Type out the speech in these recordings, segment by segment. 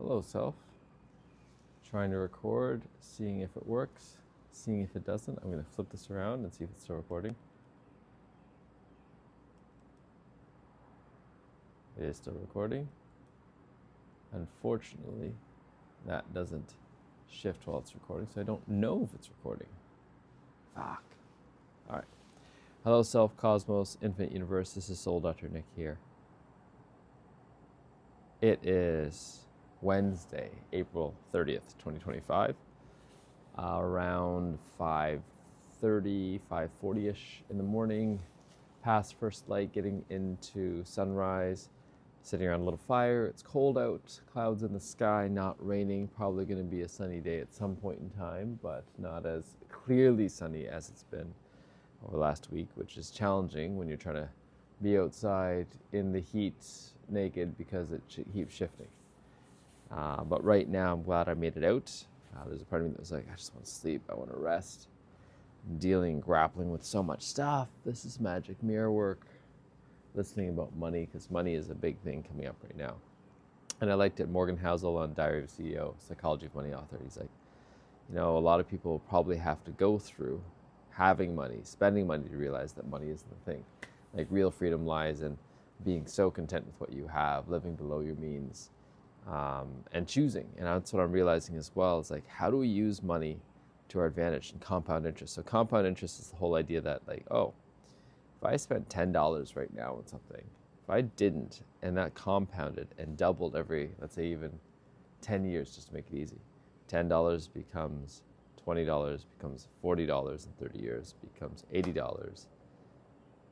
Hello, self. Trying to record, seeing if it works, seeing if it doesn't. I'm going to flip this around and see if it's still recording. It is still recording. Unfortunately, that doesn't shift while it's recording, so I don't know if it's recording. Fuck. All right. Hello, self, cosmos, infinite universe. This is Soul Dr. Nick here. It is Wednesday, April 30th, 2025, around 5:30, 5:40ish in the morning, past first light, getting into sunrise, sitting around a little fire. It's cold out, clouds in the sky, not raining, probably going to be a sunny day at some point in time, but not as clearly sunny as it's been over the last week, which is challenging when you're trying to be outside in the heat naked because it keeps shifting. But right now, I'm glad I made it out. There's a part of me that was like, I just want to sleep. I want to rest. I'm grappling with so much stuff. This is magic mirror work. Listening about money, because money is a big thing coming up right now. And I liked it. Morgan Housel on Diary of a CEO, Psychology of Money author. He's like, a lot of people probably have to go through having money, spending money to realize that money isn't the thing. Like real freedom lies in being so content with what you have, living below your means, and choosing. And that's what I'm realizing as well, is like, how do we use money to our advantage? And compound interest. So compound interest is the whole idea that like, if I spent $10 right now on something, if I didn't, and that compounded and doubled every, let's say even 10 years, just to make it easy, $10 becomes $20, becomes $40 in 30 years, becomes $80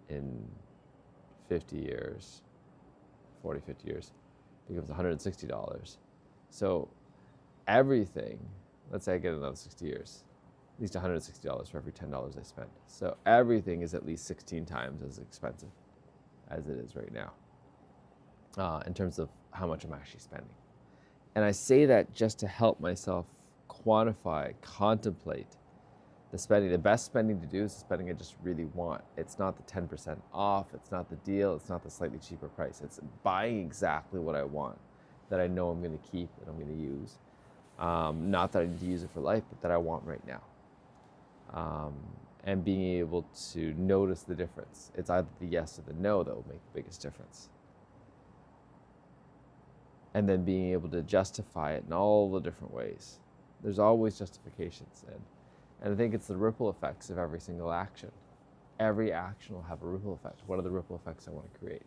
in 50 years, 40, 50 years, becomes $160. So everything, let's say I get another 60 years, at least $160 for every $10 I spend. So everything is at least 16 times as expensive as it is right now, in terms of how much I'm actually spending. And I say that just to help myself quantify, contemplate the spending. The best spending to do is the spending I just really want. It's not the 10% off, it's not the deal, it's not the slightly cheaper price. It's buying exactly what I want, that I know I'm going to keep and I'm going to use. Not that I need to use it for life, but that I want right now. And being able to notice the difference. It's either the yes or the no that will make the biggest difference. And then being able to justify it in all the different ways. There's always justifications. And I think it's the ripple effects of every single action. Every action will have a ripple effect. What are the ripple effects I want to create?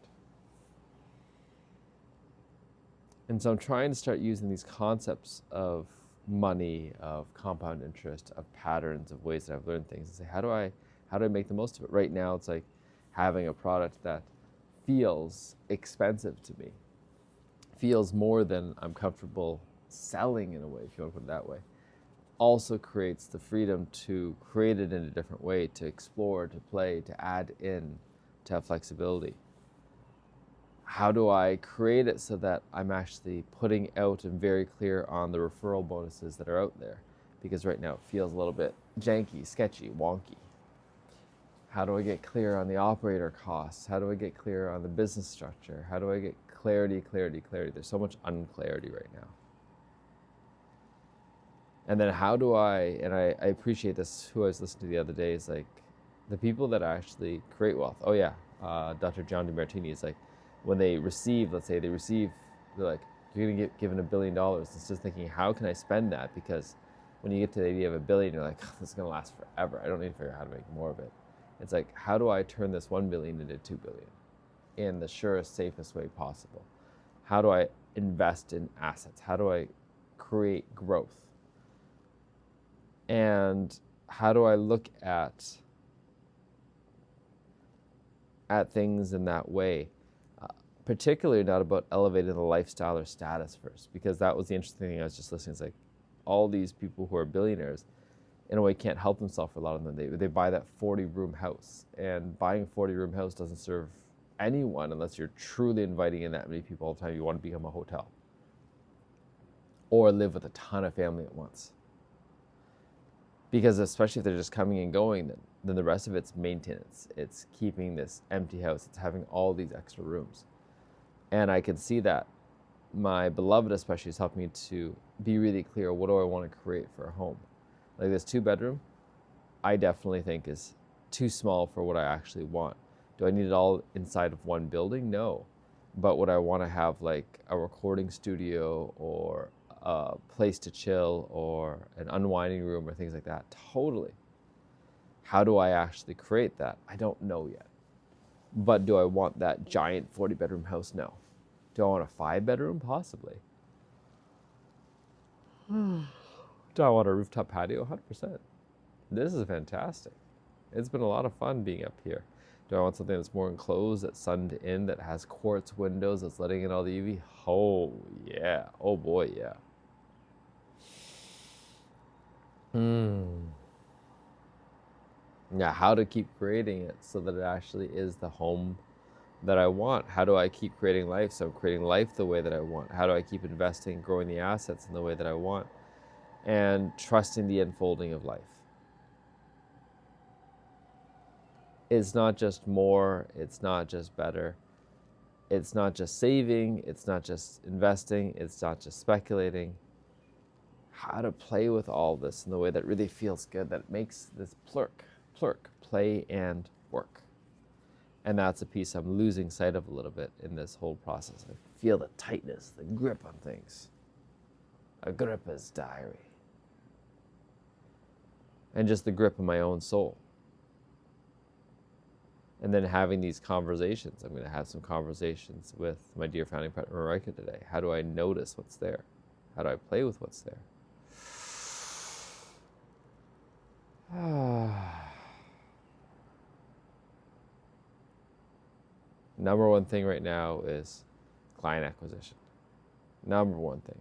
And so I'm trying to start using these concepts of money, of compound interest, of patterns, of ways that I've learned things, and say, how do I make the most of it? Right now, it's like having a product that feels expensive to me, feels more than I'm comfortable selling in a way, if you want to put it that way, also creates the freedom to create it in a different way, to explore, to play, to add in, to have flexibility. How do I create it so that I'm actually putting out and very clear on the referral bonuses that are out there? Because right now it feels a little bit janky, sketchy, wonky. How do I get clear on the operator costs? How do I get clear on the business structure? How do I get clarity? There's so much unclarity right now. And then how do I appreciate this, who I was listening to the other day, is like the people that actually create wealth. Dr. John DeMartini is like, when they receive, they're like, you're gonna get given $1 billion. It's just thinking, how can I spend that? Because when you get to the idea of $1 billion, you're like, this is gonna last forever. I don't need to figure out how to make more of it. It's like, how do I turn this $1 billion into $2 billion in the surest, safest way possible? How do I invest in assets? How do I create growth? And how do I look at things in that way? Particularly not about elevating the lifestyle or status first, because that was the interesting thing. I was just listening. It's like all these people who are billionaires, in a way, can't help themselves for a lot of them. They buy that 40-room house, and buying a 40-room house doesn't serve anyone unless you're truly inviting in that many people all the time. You want to become a hotel or live with a ton of family at once. Because especially if they're just coming and going, then the rest of it's maintenance. It's keeping this empty house. It's having all these extra rooms. And I can see that my beloved especially has helped me to be really clear, what do I want to create for a home? Like this 2-bedroom, I definitely think is too small for what I actually want. Do I need it all inside of one building? No. But would I want to have like a recording studio or a place to chill or an unwinding room or things like that? Totally. How do I actually create that? I don't know yet. But do I want that giant 40-bedroom house? No. Do I want a 5-bedroom? Possibly. Do I want a rooftop patio? 100%. This is fantastic. It's been a lot of fun being up here. Do I want something that's more enclosed, that's sunned in, that has quartz windows, that's letting in all the UV? Oh, yeah. Oh, boy, yeah. Yeah, how to keep creating it so that it actually is the home that I want. How do I keep creating life so I'm creating life the way that I want? How do I keep investing, growing the assets in the way that I want? And trusting the unfolding of life. It's not just more, it's not just better, it's not just saving, it's not just investing, it's not just speculating. How to play with all this in the way that really feels good, that makes this plurk, play and work. And that's a piece I'm losing sight of a little bit in this whole process. I feel the tightness, the grip on things. Agrippa's diary. And just the grip of my own soul. And then having these conversations. I'm going to have some conversations with my dear founding partner, Marika, today. How do I notice what's there? How do I play with what's there? Number one thing right now is client acquisition. Number one thing.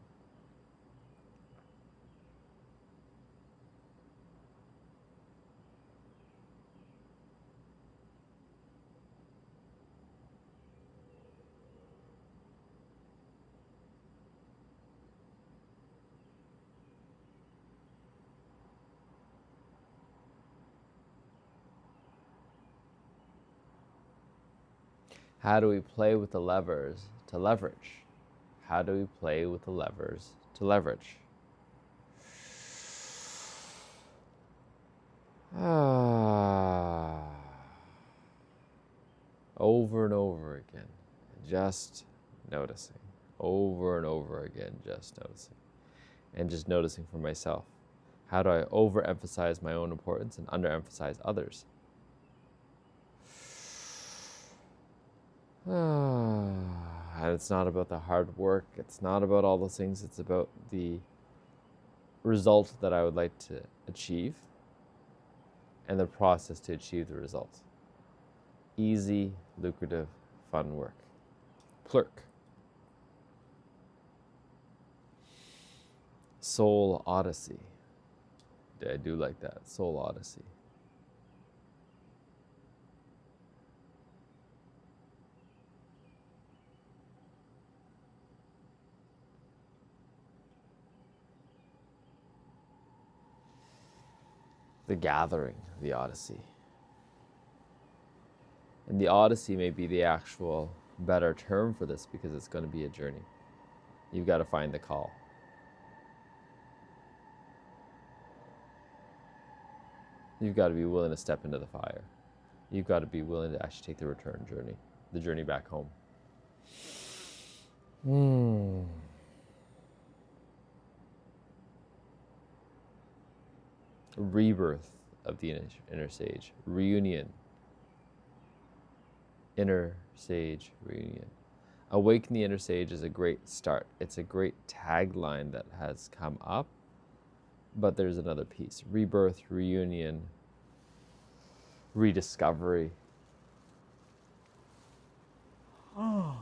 How do we play with the levers to leverage? How do we play with the levers to leverage? Over and over again, just noticing. Over and over again, just noticing. And just noticing for myself. How do I overemphasize my own importance and underemphasize others? And it's not about the hard work. It's not about all those things. It's about the result that I would like to achieve and the process to achieve the result. Easy, lucrative, fun work. Plurk. Soul Odyssey. I do like that. Soul Odyssey. The gathering, the Odyssey. And the Odyssey may be the actual better term for this because it's going to be a journey. You've got to find the call. You've got to be willing to step into the fire. You've got to be willing to actually take the return journey, the journey back home. Rebirth of the inner sage. Reunion. Inner sage reunion. Awaken the inner sage is a great start. It's a great tagline that has come up, but there's another piece. Rebirth, reunion, rediscovery. The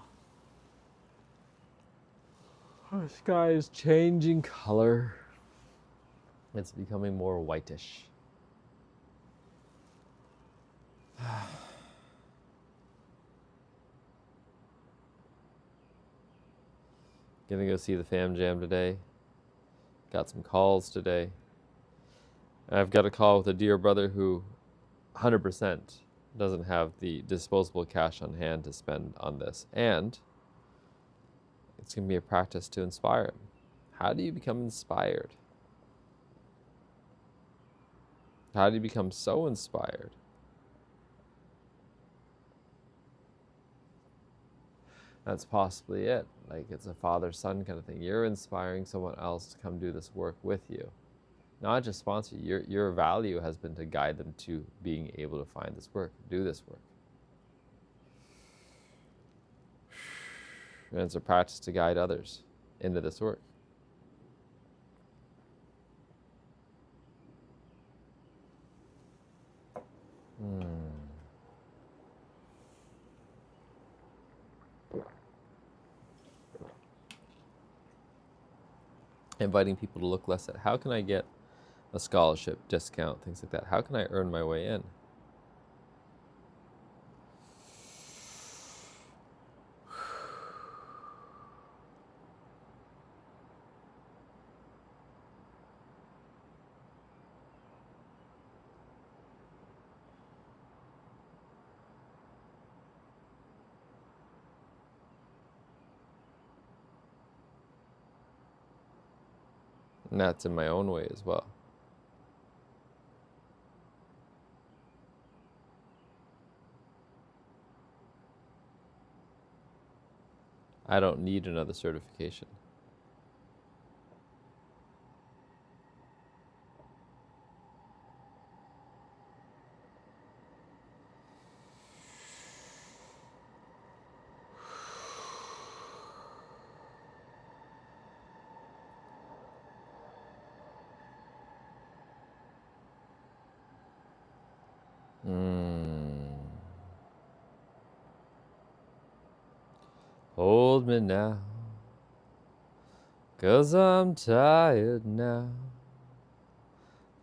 sky is changing color. It's becoming more whitish. Gonna go see the Fam Jam today. Got some calls today. I've got a call with a dear brother who 100% doesn't have the disposable cash on hand to spend on this. And It's going to be a practice to inspire. How do you become inspired? How do you become so inspired? That's possibly it. Like it's a father-son kind of thing. You're inspiring someone else to come do this work with you. Not just sponsor you. Your value has been to guide them to being able to find this work, do this work. And it's a practice to guide others into this work. Inviting people to look less at how can I get a scholarship, discount, things like that. How can I earn my way in? And that's in my own way as well. I don't need another certification. Hold me now, 'cause I'm tired now,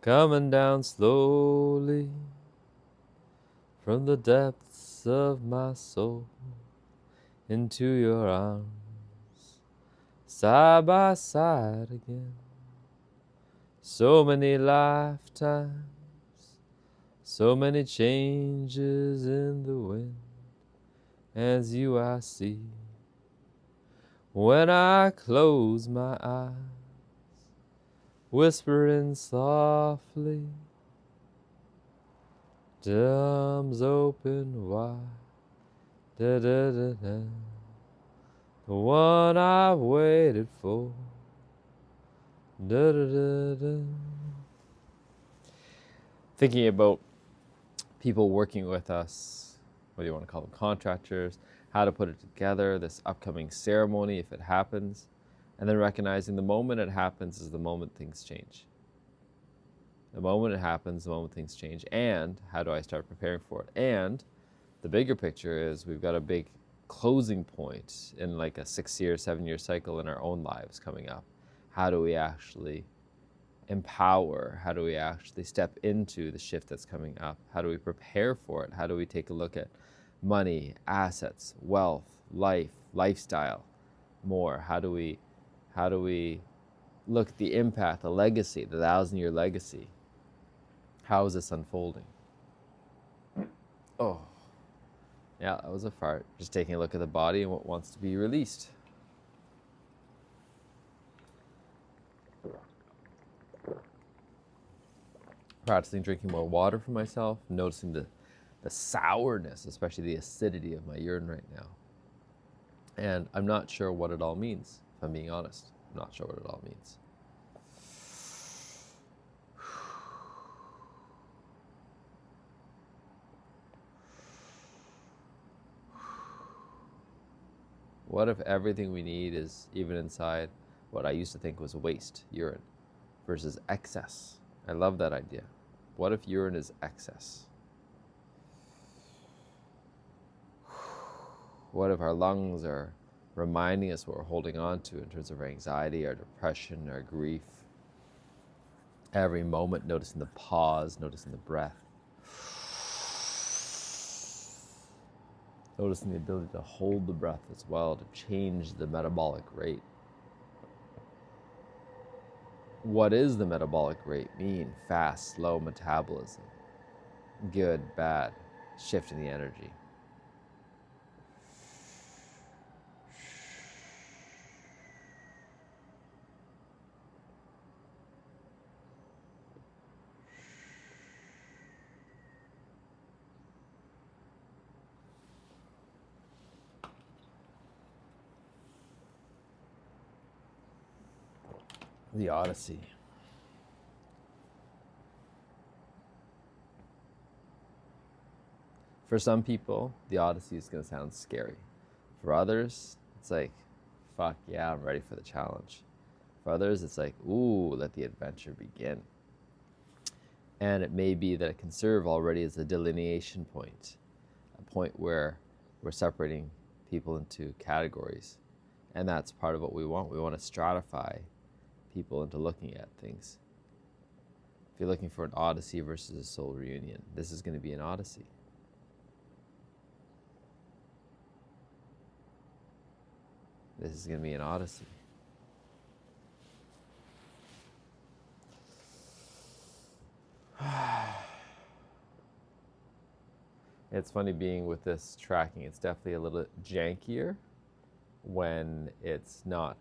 coming down slowly from the depths of my soul into your arms, side by side again. So many lifetimes, so many changes in the wind, as you I see. When I close my eyes, whispering softly, arms open wide, da da da da, the one I've waited for, da da da da. Thinking about people working with us, what do you want to call them, contractors, how to put it together, this upcoming ceremony if it happens, and then recognizing the moment it happens is the moment things change. The moment it happens, the moment things change, and how do I start preparing for it? And the bigger picture is we've got a big closing point in like a 6-year, 7-year cycle in our own lives coming up. How do we actually empower? How do we actually step into the shift that's coming up? How do we prepare for it? How do we take a look at money, assets, wealth, life, lifestyle more? How do we look at the impact, the legacy, the 1,000-year legacy? How is this unfolding? Oh, yeah, that was a fart. Just taking a look at the body and what wants to be released. Practicing drinking more water for myself, noticing the sourness, especially the acidity of my urine right now. And I'm not sure what it all means, if I'm being honest. I'm not sure what it all means. What if everything we need is even inside what I used to think was waste, urine, versus excess? I love that idea. What if urine is excess? What if our lungs are reminding us what we're holding on to in terms of our anxiety, our depression, our grief? Every moment, noticing the pause, noticing the breath. Noticing the ability to hold the breath as well, to change the metabolic rate. What is the metabolic rate mean? Fast, slow metabolism. Good, bad, shifting the energy. The Odyssey. For some people, the Odyssey is going to sound scary. For others, it's like, fuck yeah, I'm ready for the challenge. For others, it's like, ooh, let the adventure begin. And it may be that it can serve already as a delineation point, a point where we're separating people into categories. And that's part of what we want. We want to stratify people into looking at things. If you're looking for an Odyssey versus a soul reunion, this is going to be an Odyssey. This is going to be an Odyssey. It's funny being with this tracking. It's definitely a little jankier when it's not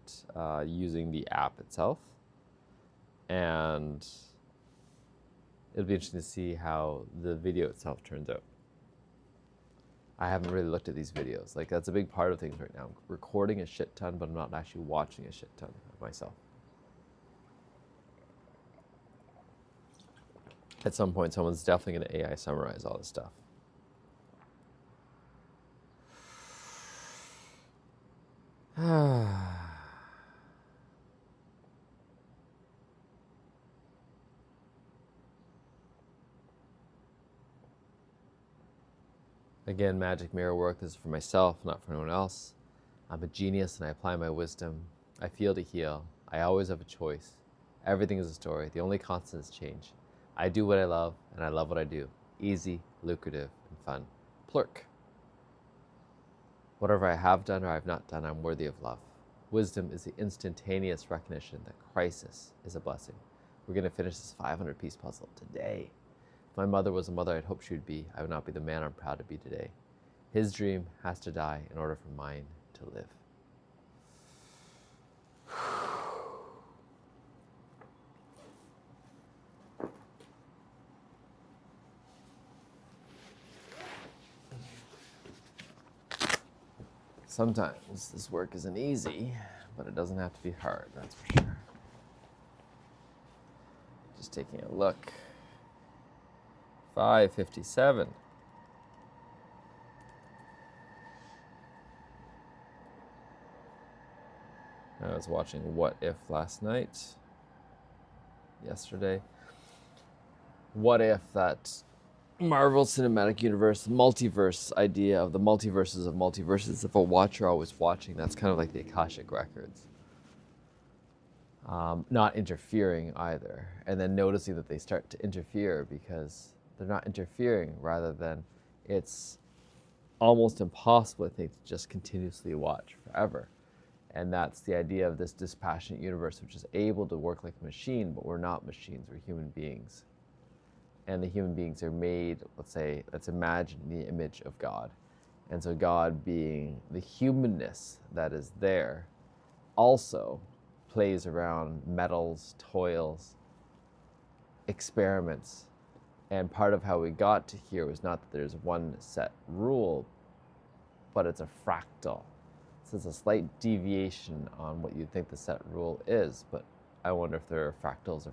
using the app itself. And it'll be interesting to see how the video itself turns out. I haven't really looked at these videos. Like, that's a big part of things right now. I'm recording a shit ton, but I'm not actually watching a shit ton of myself. At some point, someone's definitely going to AI summarize all this stuff. Again, magic mirror work. This is for myself, not for anyone else. I'm a genius and I apply my wisdom. I feel to heal. I always have a choice. Everything is a story. The only constant is change. I do what I love and I love what I do. Easy, lucrative, and fun. Plurk. Whatever I have done or I have not done, I'm worthy of love. Wisdom is the instantaneous recognition that crisis is a blessing. We're going to finish this 500-piece puzzle today. If my mother was the mother I'd hoped she would be, I would not be the man I'm proud to be today. His dream has to die in order for mine to live. Sometimes this work isn't easy, but it doesn't have to be hard, that's for sure. Just taking a look. 5:57. I was watching What If last night, yesterday. What if that Marvel Cinematic Universe, multiverse idea of the multiverses of multiverses, if a watcher always watching, that's kind of like the Akashic Records. Not interfering either. And then noticing that they start to interfere because they're not interfering, rather than it's almost impossible, I think, to just continuously watch forever. And that's the idea of this dispassionate universe, which is able to work like a machine, but we're not machines, we're human beings. And the human beings are made, let's imagine the image of God. And so God, being the humanness that is there, also plays around, meddles, toils, experiments. And part of how we got to here was not that there's one set rule, but it's a fractal. So it's a slight deviation on what you'd think the set rule is, but I wonder if there are fractals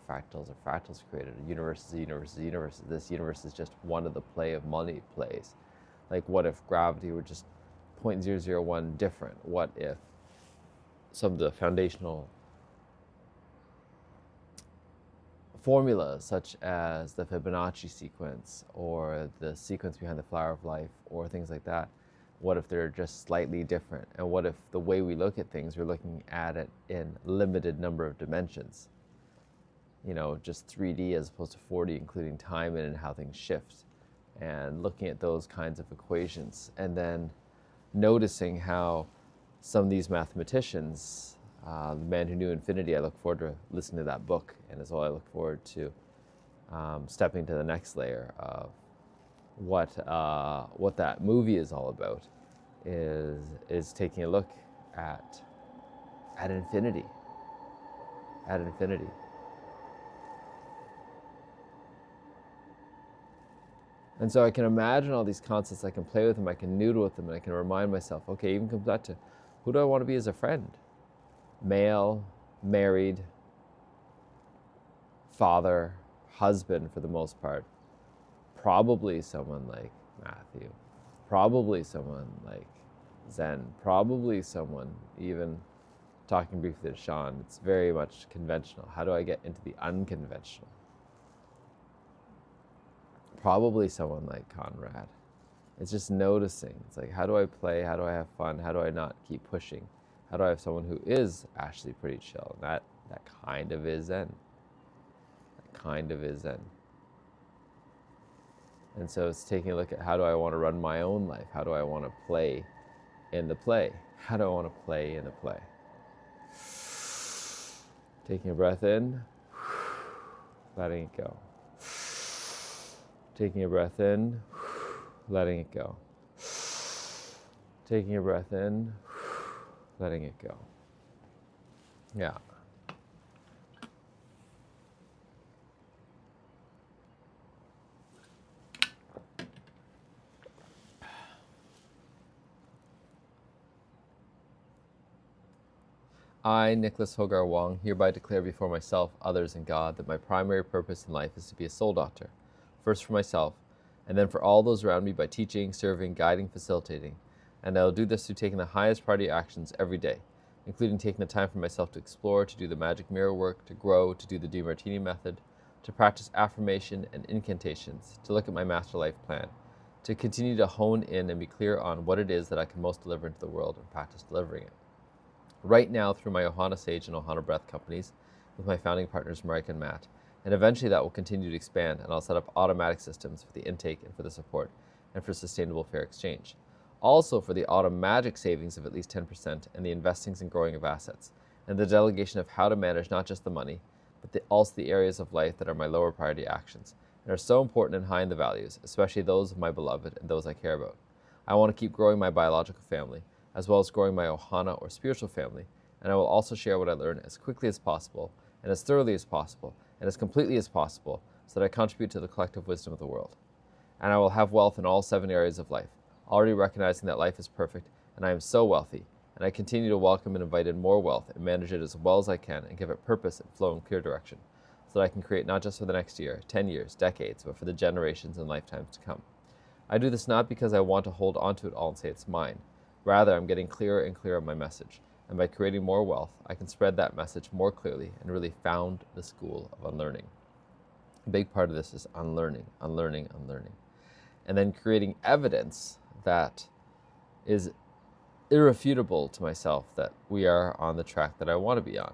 created. A universe is a universe is a universe. This universe is just one of the play of many plays. Like, what if gravity were just 0.001 different? What if some of the foundational formulas, such as the Fibonacci sequence or the sequence behind the flower of life or things like that, what if they're just slightly different? And what if the way we look at things, we're looking at it in limited number of dimensions? You know, just 3D as opposed to 4D, including time and how things shift. And looking at those kinds of equations. And then noticing how some of these mathematicians, The Man Who Knew Infinity, I look forward to listening to that book. And as well, I look forward to stepping to the next layer of what that movie is all about, is taking a look at infinity. At infinity. And so I can imagine all these concepts, I can play with them, I can noodle with them, and I can remind myself, okay, even comes back to, who do I want to be as a friend? Male, married, father, husband for the most part, probably someone like Matthew, probably someone like Zen, probably someone even talking briefly to Sean. It's very much conventional. How do I get into the unconventional? Probably someone like Conrad. It's just noticing. It's like, how do I play? How do I have fun? How do I not keep pushing? How do I have someone who is actually pretty chill? And that kind of is Zen. That kind of is Zen. And so it's taking a look at, how do I want to run my own life? How do I want to play in the play? How do I want to play in the play? Taking a breath in, letting it go. Taking a breath in, letting it go. Taking a breath in, letting it go. Yeah. I, Nicholas Hogar Wong, hereby declare before myself, others, and God that my primary purpose in life is to be a soul doctor, first for myself, and then for all those around me by teaching, serving, guiding, facilitating. And I will do this through taking the highest priority actions every day, including taking the time for myself to explore, to do the magic mirror work, to grow, to do the DeMartini method, to practice affirmation and incantations, to look at my master life plan, to continue to hone in and be clear on what it is that I can most deliver into the world and practice delivering it. Right now, through my Ohana Sage and Ohana Breath companies, with my founding partners Marika and Matt, and eventually that will continue to expand, and I'll set up automatic systems for the intake and for the support, and for sustainable fair exchange. Also for the automatic savings of at least 10% and the investings and growing of assets, and the delegation of how to manage not just the money, but also the areas of life that are my lower priority actions, and are so important and high in the values, especially those of my beloved and those I care about. I want to keep growing my biological family, as well as growing my Ohana or spiritual family, and I will also share what I learn as quickly as possible, and as thoroughly as possible, and as completely as possible, so that I contribute to the collective wisdom of the world. And I will have wealth in all 7 areas of life, already recognizing that life is perfect, and I am so wealthy, and I continue to welcome and invite in more wealth and manage it as well as I can and give it purpose and flow and clear direction, so that I can create not just for the next year, 10 years, decades, but for the generations and lifetimes to come. I do this not because I want to hold onto it all and say it's mine. Rather, I'm getting clearer and clearer on my message, and by creating more wealth, I can spread that message more clearly and really found the school of unlearning. A big part of this is unlearning, unlearning, unlearning. And then creating evidence that is irrefutable to myself that we are on the track that I want to be on.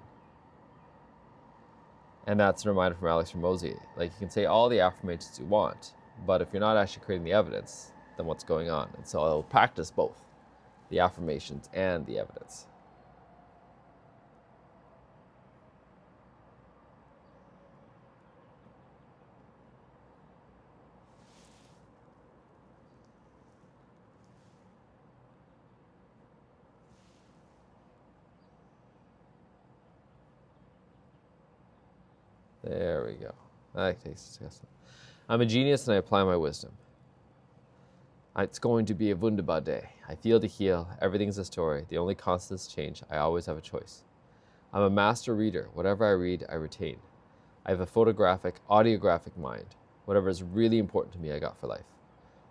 And that's a reminder from Alex Hormozi. Like, you can say all the affirmations you want, but if you're not actually creating the evidence, then what's going on? And so I'll practice both, the affirmations and the evidence. There we go. That takes disgusting. I'm a genius and I apply my wisdom. It's going to be a wunderbar day. I feel to heal. Everything's a story. The only constant is change. I always have a choice. I'm a master reader. Whatever I read, I retain. I have a photographic, audiographic mind. Whatever is really important to me, I got for life.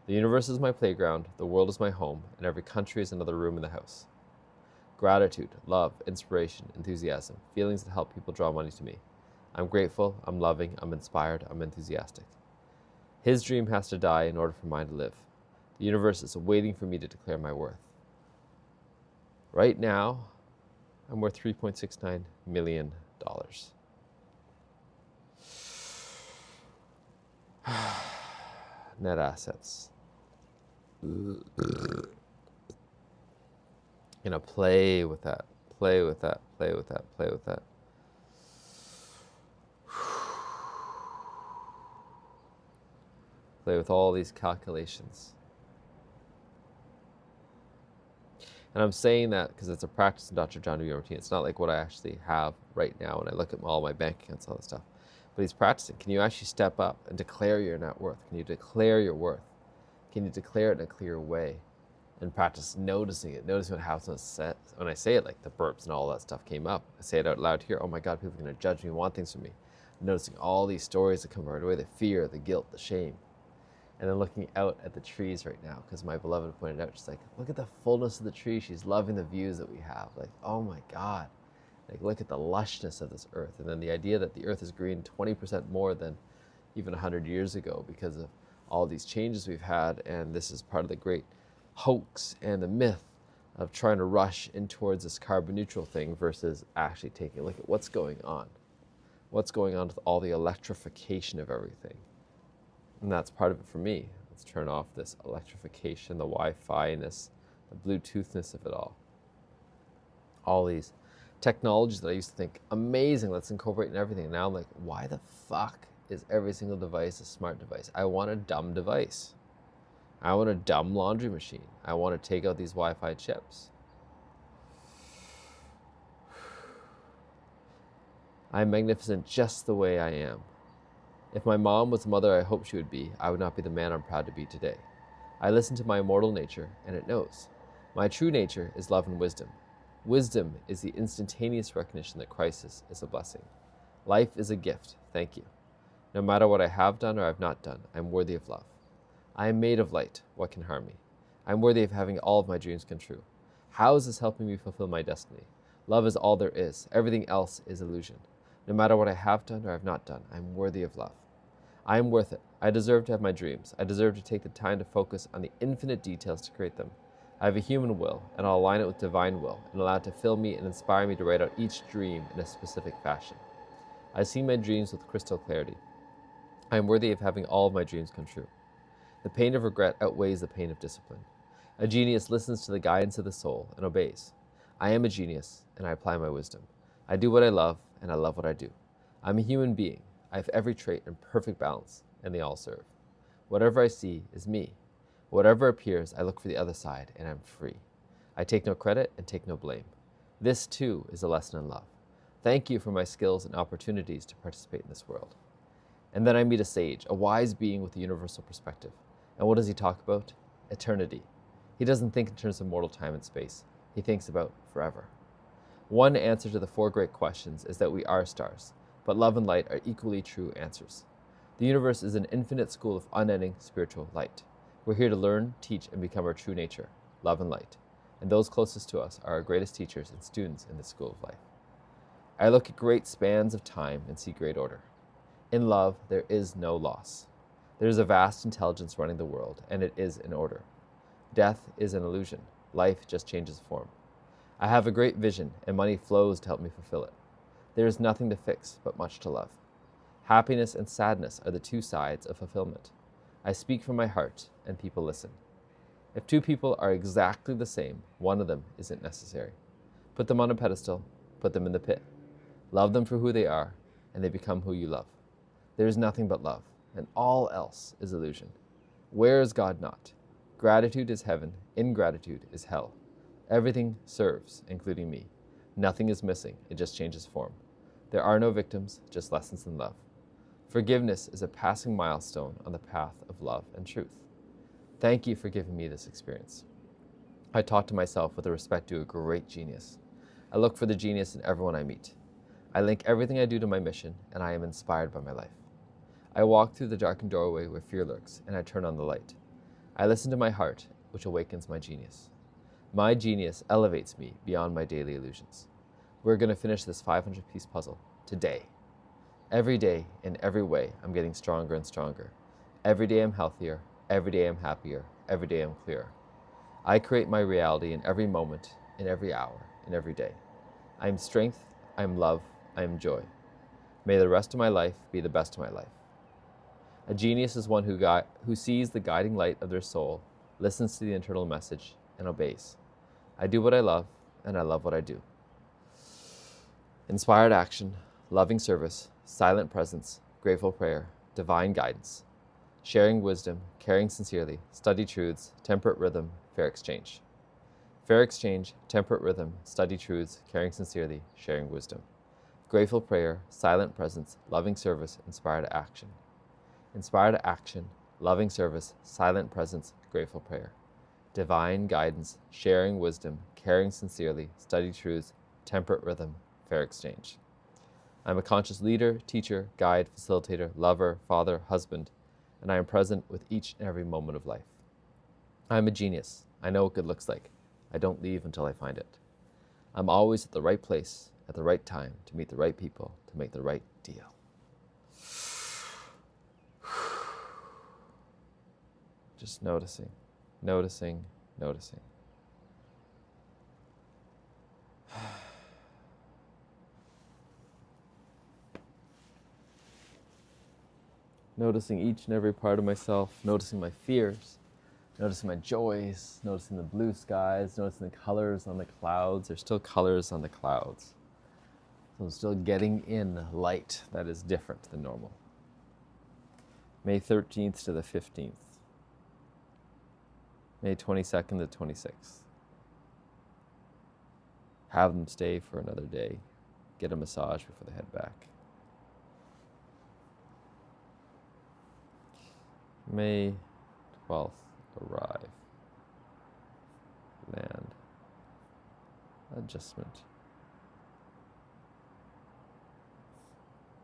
The universe is my playground. The world is my home. And every country is another room in the house. Gratitude, love, inspiration, enthusiasm. Feelings that help people draw money to me. I'm grateful. I'm loving. I'm inspired. I'm enthusiastic. His dream has to die in order for mine to live. The universe is waiting for me to declare my worth. Right now, I'm worth $3.69 million. Net assets. Play with that, play with that, play with that, play with that. Play with all these calculations. And I'm saying that because it's a practice in Dr. John DeMartini. It's not like what I actually have right now when I look at all my bank accounts, all that stuff. But he's practicing. Can you actually step up and declare your net worth? Can you declare your worth? Can you declare it in a clear way? And practice noticing it. Noticing what happens when I say it, like the burps and all that stuff came up. I say it out loud here. Oh my God, people are going to judge me, want things from me. noticing all these stories that come our way, the fear, the guilt, the shame. And then looking out at the trees right now, because my beloved pointed out, she's like, look at the fullness of the tree. She's loving the views that we have. Like, oh my God. Like, look at the lushness of this earth. And then the idea that the earth is green 20% more than even 100 years ago because of all these changes we've had. And this is part of the great hoax and the myth of trying to rush in towards this carbon neutral thing versus actually taking a look at what's going on. What's going on with all the electrification of everything. And that's part of it for me. Let's turn off this electrification, the Wi-Fi-ness, the Bluetoothness of it all. All these technologies that I used to think, amazing, let's incorporate in everything. And now I'm like, why the fuck is every single device a smart device? I want a dumb device. I want a dumb laundry machine. I want to take out these Wi-Fi chips. I'm magnificent just the way I am. If my mom was the mother I hoped she would be, I would not be the man I'm proud to be today. I listen to my immortal nature, and it knows. My true nature is love and wisdom. Wisdom is the instantaneous recognition that crisis is a blessing. Life is a gift, thank you. No matter what I have done or have not done, I am worthy of love. I am made of light, what can harm me? I am worthy of having all of my dreams come true. How is this helping me fulfill my destiny? Love is all there is, everything else is illusion. No matter what I have done or have not done, I am worthy of love. I am worth it. I deserve to have my dreams. I deserve to take the time to focus on the infinite details to create them. I have a human will, and I'll align it with divine will, and allow it to fill me and inspire me to write out each dream in a specific fashion. I see my dreams with crystal clarity. I am worthy of having all of my dreams come true. The pain of regret outweighs the pain of discipline. A genius listens to the guidance of the soul and obeys. I am a genius, and I apply my wisdom. I do what I love, and I love what I do. I'm a human being. I have every trait in perfect balance, and they all serve. Whatever I see is me. Whatever appears, I look for the other side, and I'm free. I take no credit and take no blame. This, too, is a lesson in love. Thank you for my skills and opportunities to participate in this world. And then I meet a sage, a wise being with a universal perspective. And what does he talk about? Eternity. He doesn't think in terms of mortal time and space. He thinks about forever. One answer to the four great questions is that we are stars, but love and light are equally true answers. The universe is an infinite school of unending spiritual light. We're here to learn, teach, and become our true nature, love and light. And those closest to us are our greatest teachers and students in this school of life. I look at great spans of time and see great order. In love, there is no loss. There is a vast intelligence running the world, and it is in order. Death is an illusion. Life just changes form. I have a great vision, and money flows to help me fulfill it. There is nothing to fix, but much to love. Happiness and sadness are the two sides of fulfillment. I speak from my heart, and people listen. If two people are exactly the same, one of them isn't necessary. Put them on a pedestal, put them in the pit. Love them for who they are, and they become who you love. There is nothing but love, and all else is illusion. Where is God not? Gratitude is heaven, ingratitude is hell. Everything serves, including me. Nothing is missing, it just changes form. There are no victims, just lessons in love. Forgiveness is a passing milestone on the path of love and truth. Thank you for giving me this experience. I talk to myself with the respect due a great genius. I look for the genius in everyone I meet. I link everything I do to my mission, and I am inspired by my life. I walk through the darkened doorway where fear lurks, and I turn on the light. I listen to my heart, which awakens my genius. My genius elevates me beyond my daily illusions. We're going to finish this 500-piece puzzle today. Every day, in every way, I'm getting stronger and stronger. Every day I'm healthier. Every day I'm happier. Every day I'm clearer. I create my reality in every moment, in every hour, in every day. I am strength. I am love. I am joy. May the rest of my life be the best of my life. A genius is one who sees the guiding light of their soul, listens to the internal message, and obeys. I do what I love, and I love what I do. Inspired action, loving service, silent presence, grateful prayer, divine guidance, sharing wisdom, caring sincerely, study truths, temperate rhythm, fair exchange. Fair exchange, temperate rhythm, study truths, caring sincerely, sharing wisdom. Grateful prayer, silent presence, loving service, inspired action. Inspired action, loving service, silent presence, grateful prayer. Divine guidance, sharing wisdom, caring sincerely, study truths, temperate rhythm, fair exchange. I'm a conscious leader, teacher, guide, facilitator, lover, father, husband, and I am present with each and every moment of life. I'm a genius. I know what good looks like. I don't leave until I find it. I'm always at the right place, at the right time, to meet the right people, to make the right deal. Just noticing, noticing, noticing. Noticing each and every part of myself, noticing my fears, noticing my joys, noticing the blue skies, noticing the colors on the clouds. There's still colors on the clouds. So I'm still getting in light that is different than normal. May 13th to the 15th. May 22nd to 26th. Have them stay for another day. Get a massage before they head back. May 12th, arrive. Land. Adjustment.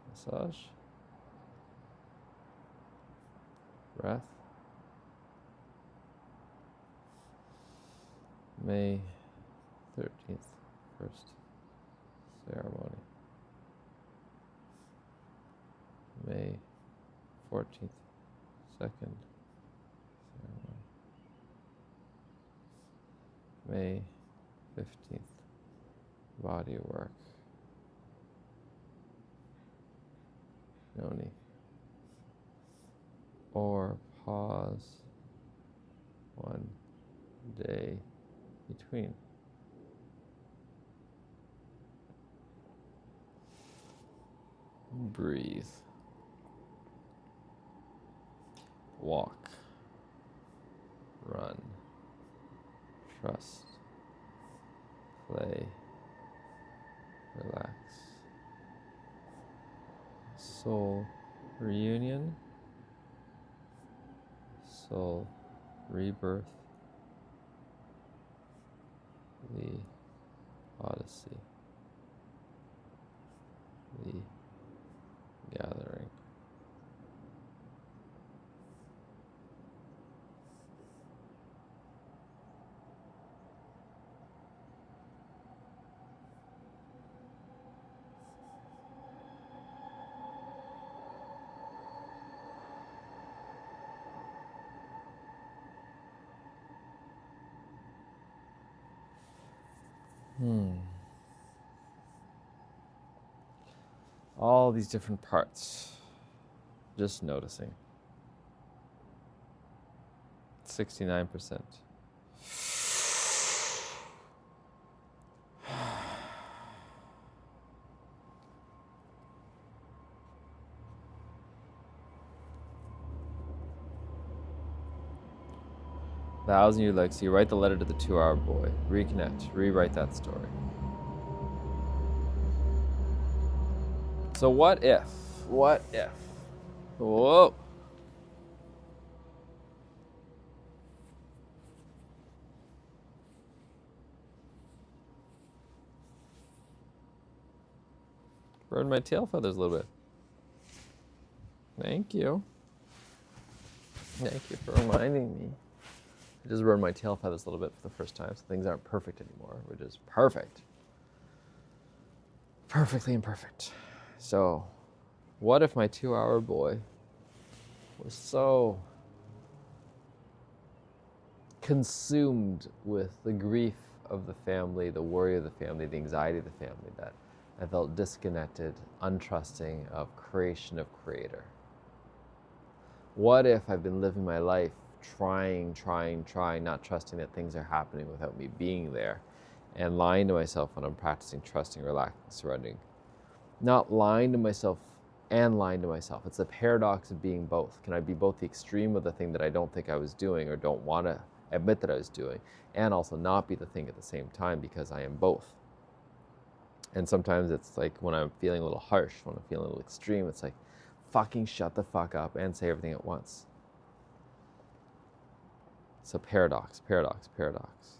Massage. Breath. May 13th, first ceremony. May 14th, second ceremony. May 15th, body work. Noni. Or pause one day between. Breathe. Walk. Run. Trust. Play. Relax. Soul reunion. Soul rebirth. The Odyssey. The gathering. All these different parts. Just noticing. 69%. The 1,000-year legacy. Write the letter to the 2-hour boy. Reconnect. Rewrite that story. So what if? What if? Whoa. Burned my tail feathers a little bit. Thank you. Thank you for reminding me. I just burned my tail feathers a little bit for the first time, so things aren't perfect anymore, which is perfect. Perfectly imperfect. So, what if my 2-hour boy was so consumed with the grief of the family, the worry of the family, the anxiety of the family, that I felt disconnected, untrusting of creation of Creator? What if I've been living my life trying, not trusting that things are happening without me being there, and lying to myself when I'm practicing trusting, relaxing, surrendering? Not lying to myself and lying to myself. It's the paradox of being both. Can I be both the extreme of the thing that I don't think I was doing or don't want to admit that I was doing, and also not be the thing at the same time, because I am both? And sometimes it's like when I'm feeling a little harsh, when I'm feeling a little extreme, it's like, fucking shut the fuck up and say everything at once. So paradox, paradox, paradox.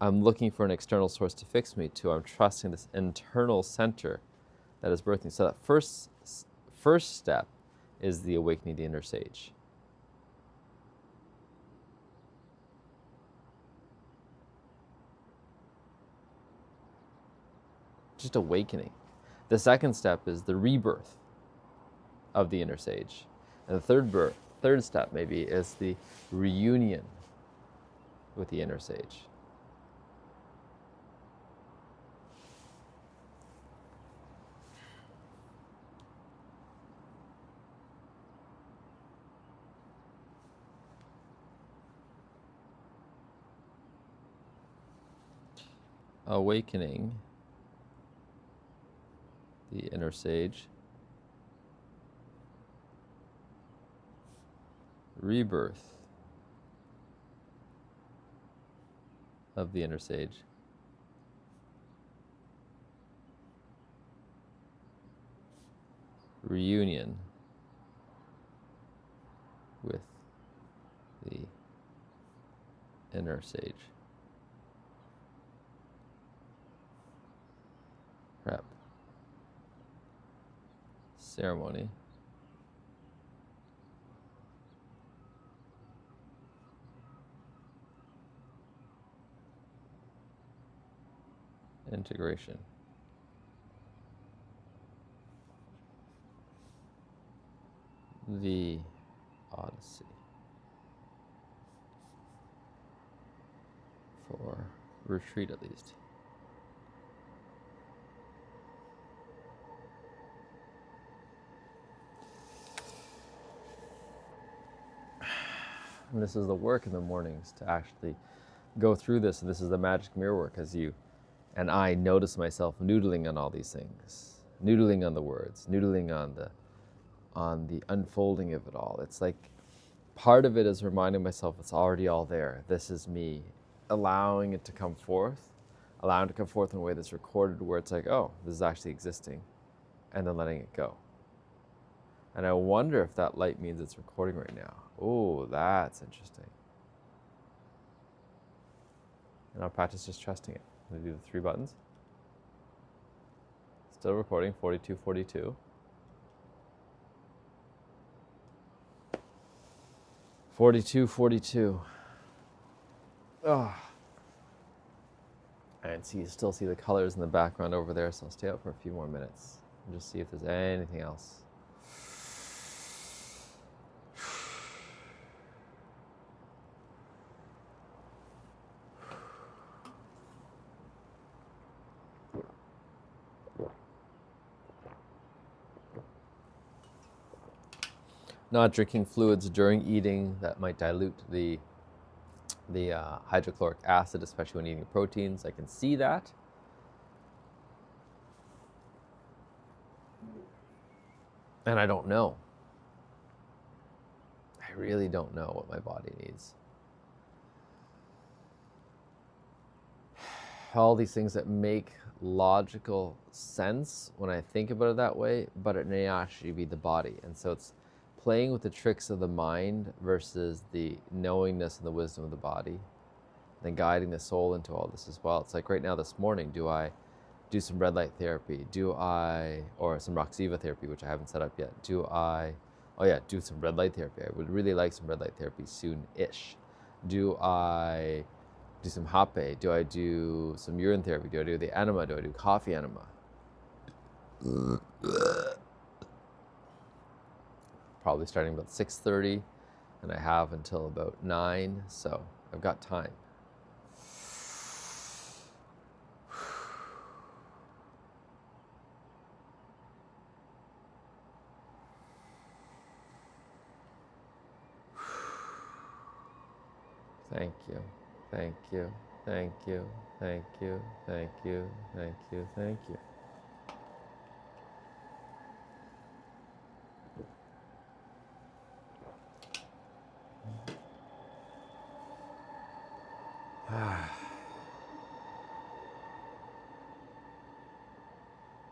I'm looking for an external source to fix me, to I'm trusting this internal center that is birthing. So that first step is the awakening the inner sage. Just awakening. The second step is the rebirth of the inner sage. And the third step maybe is the reunion with the inner sage. Awakening the inner sage. Rebirth of the inner sage. Reunion with the inner sage. Prep. Ceremony. Integration. The Odyssey. For retreat at least. And this is the work in the mornings to actually go through this. And this is the magic mirror work as you and I notice myself noodling on all these things, noodling on the words, noodling on the unfolding of it all. It's like part of it is reminding myself it's already all there. This is me, allowing it to come forth, allowing it to come forth in a way that's recorded where it's like, oh, this is actually existing, and then letting it go. And I wonder if that light means it's recording right now. Oh, that's interesting. And I'll practice just trusting it. I'm gonna do the 3 buttons. Still recording, 4242. 4242. Oh. And see, you still see the colors in the background over there, so I'll stay out for a few more minutes and just see if there's anything else. Not drinking fluids during eating, that might dilute the hydrochloric acid, especially when eating proteins. I can see that. And I don't know. I really don't know what my body needs. All these things that make logical sense when I think about it that way, but it may actually be the body. And so it's playing with the tricks of the mind versus the knowingness and the wisdom of the body, then guiding the soul into all this as well. It's like right now this morning, do I do some red light therapy? Or some Roxiva therapy, which I haven't set up yet. Do some red light therapy. I would really like some red light therapy soon-ish. Do I do some hape? Do I do some urine therapy? Do I do the enema? Do I do coffee enema? Probably starting about 6:30, and I have until about 9, so I've got time. Thank you, thank you, thank you, thank you, thank you, thank you, thank you.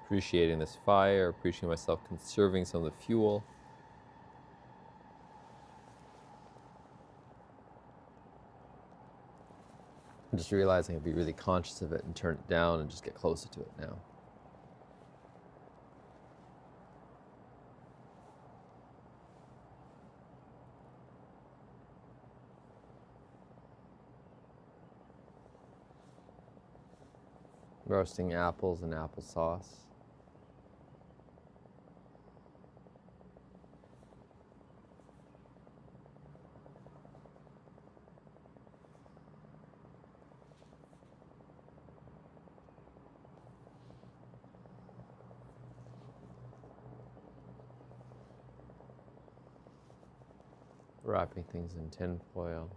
Appreciating this fire, appreciating myself conserving some of the fuel. I'm just realizing I'd be really conscious of it and turn it down and just get closer to it now. Roasting apples and applesauce. Wrapping things in tin foil.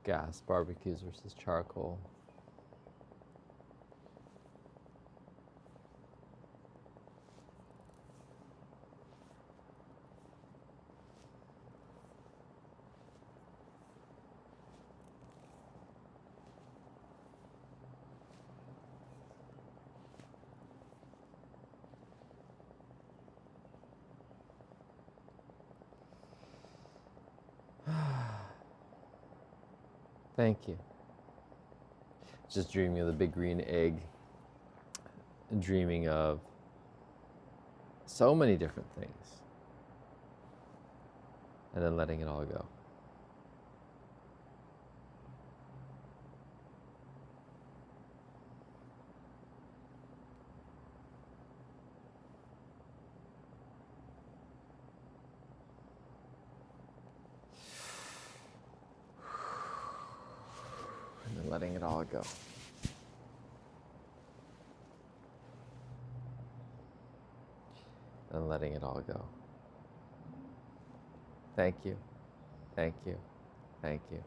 Gas barbecues versus charcoal. Thank you. Just dreaming of the big green egg, dreaming of so many different things, and then letting it all go. And then letting it all go. And letting it all go. Thank you. Thank you. Thank you.